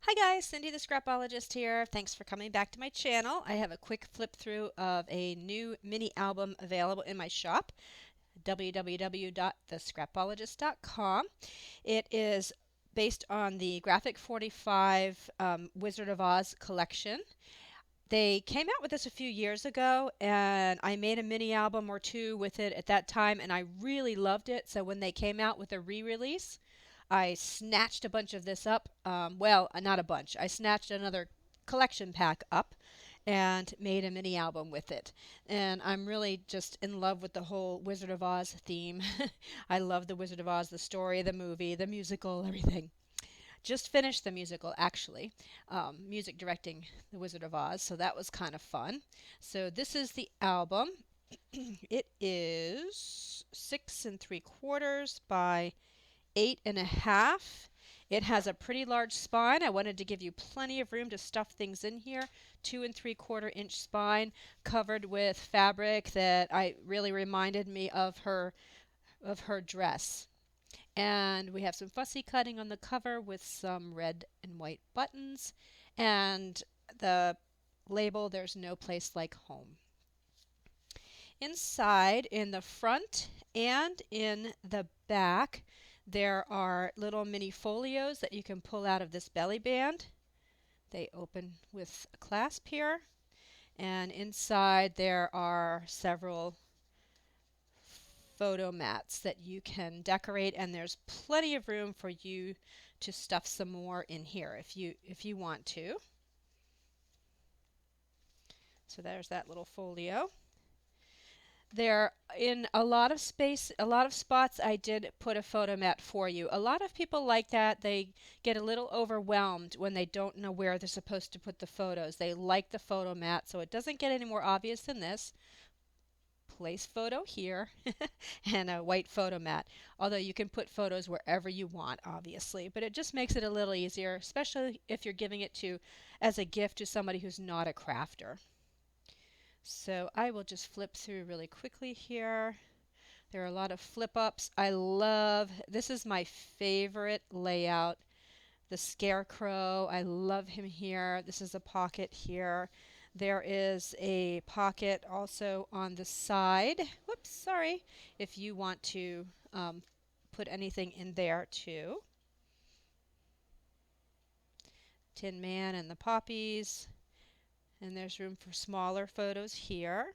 Hi guys, Cindy the Scrapologist here. Thanks for coming back to my channel. I have a quick flip through of a new mini album available in my shop, www.thescrapologist.com. It is based on the Graphic 45 Wizard of Oz collection. They came out with this a few years ago, and I made a mini album or two with it at that time, and I really loved it. So when they came out with a re-release, I snatched a bunch of this up. Not a bunch. I snatched another collection pack up and made a mini album with it. And I'm really just in love with the whole Wizard of Oz theme. I love the Wizard of Oz, the story, the movie, the musical, everything. Just finished the musical, actually, music directing The Wizard of Oz, so that was kind of fun. So this is the album. It is 6 3/4 by 8 1/2. It has a pretty large spine. I wanted to give you plenty of room to stuff things in here. 2 3/4 inch spine covered with fabric that I really reminded me of her dress. And we have some fussy cutting on the cover with some red and white buttons. And the label, "There's no place like home." Inside, in the front and in the back, there are little mini folios that you can pull out of this belly band. They open with a clasp here. And inside, there are several photo mats that you can decorate, and there's plenty of room for you to stuff some more in here if you want to. So there's that little folio. There, in a lot of space, a lot of spots, I did put a photo mat for you. A lot of people like that. They get a little overwhelmed when they don't know where they're supposed to put the photos. They like the photo mat, so it doesn't get any more obvious than this. Place photo here and a white photo mat. Although you can put photos wherever you want, obviously, but it just makes it a little easier, especially if you're giving it to as a gift to somebody who's not a crafter. So I will just flip through really quickly here. There are a lot of flip ups. I love this is my favorite layout. The scarecrow, I love him here. This is a pocket here. There is a pocket also on the side. Whoops, sorry. If you want to put anything in there too. Tin Man and the poppies. And there's room for smaller photos here.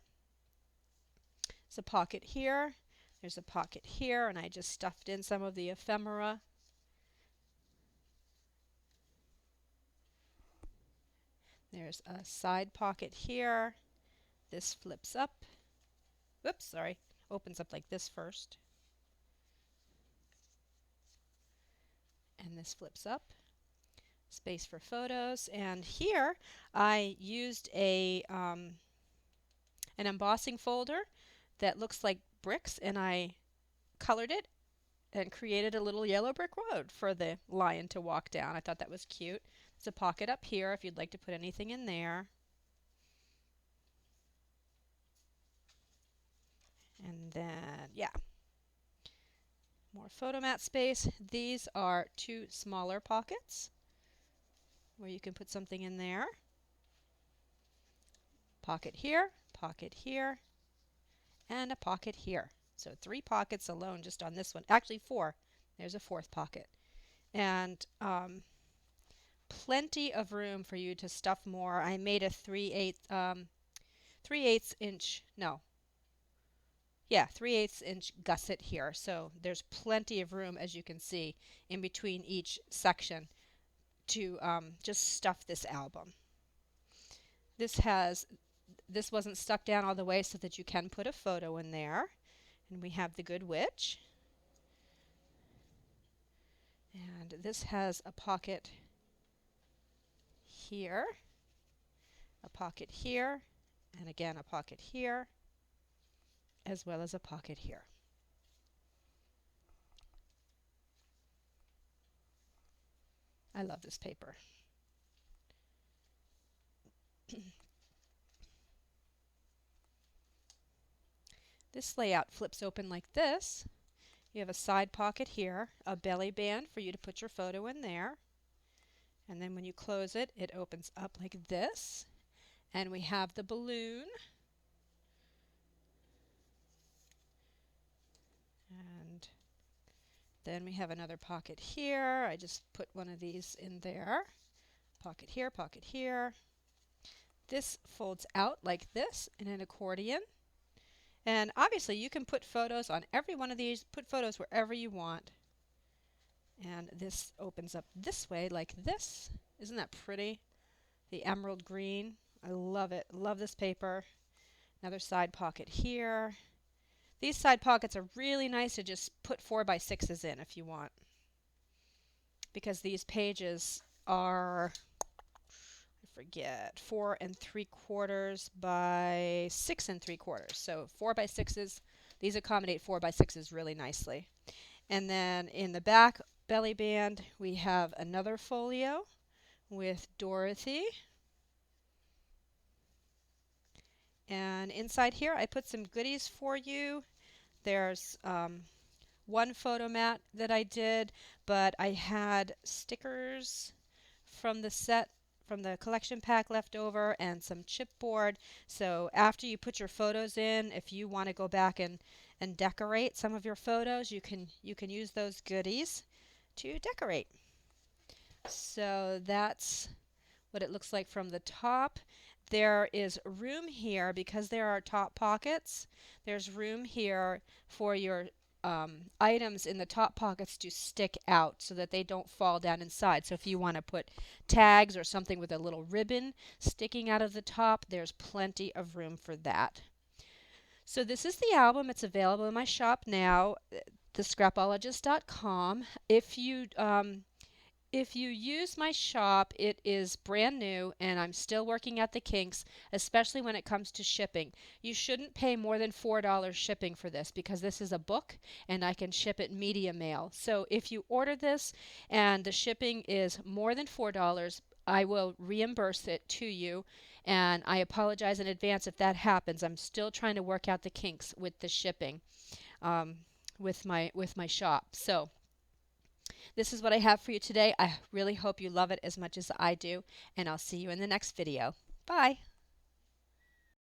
There's a pocket here. There's a pocket here, and I just stuffed in some of the ephemera. There's a side pocket here. This flips up. Whoops, sorry. Opens up like this first. And this flips up. Space for photos. And here I used an embossing folder that looks like bricks, and I colored it and created a little yellow brick road for the lion to walk down. I thought that was cute. There's a pocket up here if you'd like to put anything in there. And then, yeah, more photo mat space. These are two smaller pockets where you can put something in there. Pocket here, and a pocket here. So 3 pockets alone just on this one. Actually 4. There's a 4th pocket. And plenty of room for you to stuff more. I made a 3/8 inch, no, yeah, 3/8 inch gusset here. So there's plenty of room, as you can see, in between each section to just stuff this album. This wasn't stuck down all the way so that you can put a photo in there. And we have the Good Witch. And this has a pocket here, a pocket here, and again a pocket here, as well as a pocket here. I love this paper. This layout flips open like this. You have a side pocket here, a belly band for you to put your photo in there, And then when you close it, it opens up like this. And we have the balloon. And then we have another pocket here. I just put one of these in there. Pocket here, pocket here. This folds out like this in an accordion. And obviously you can put photos on every one of these, put photos wherever you want. And this opens up this way like this. Isn't that pretty? The emerald green. I love it. Love this paper. Another side pocket here. These side pockets are really nice to just put 4x6s in if you want. Because these pages are, I forget, 4 3/4 by 6 3/4. So 4x6s. These accommodate 4x6s really nicely. And then in the back belly band, we have another folio with Dorothy. And inside here, I put some goodies for you. There's one photo mat that I did, but I had stickers from the set, from the collection pack left over, and some chipboard. So after you put your photos in, if you want to go back and decorate some of your photos, you can use those goodies to decorate. So that's what it looks like from the top. There is room here because there are top pockets. There's room here for your items in the top pockets to stick out so that they don't fall down inside. So if you want to put tags or something with a little ribbon sticking out of the top, there's plenty of room for that. So this is the album. It's available in my shop now, thescrapologist.com. If you use my shop, it is brand new and I'm still working out the kinks, especially when it comes to shipping. You shouldn't pay more than $4 shipping for this because this is a book and I can ship it media mail. So if you order this and the shipping is more than $4, I will reimburse it to you, and I apologize in advance if that happens. I'm still trying to work out the kinks with the shipping with my shop. So this is what I have for you today. I really hope you love it as much as I do, and I'll see you in the next video. Bye.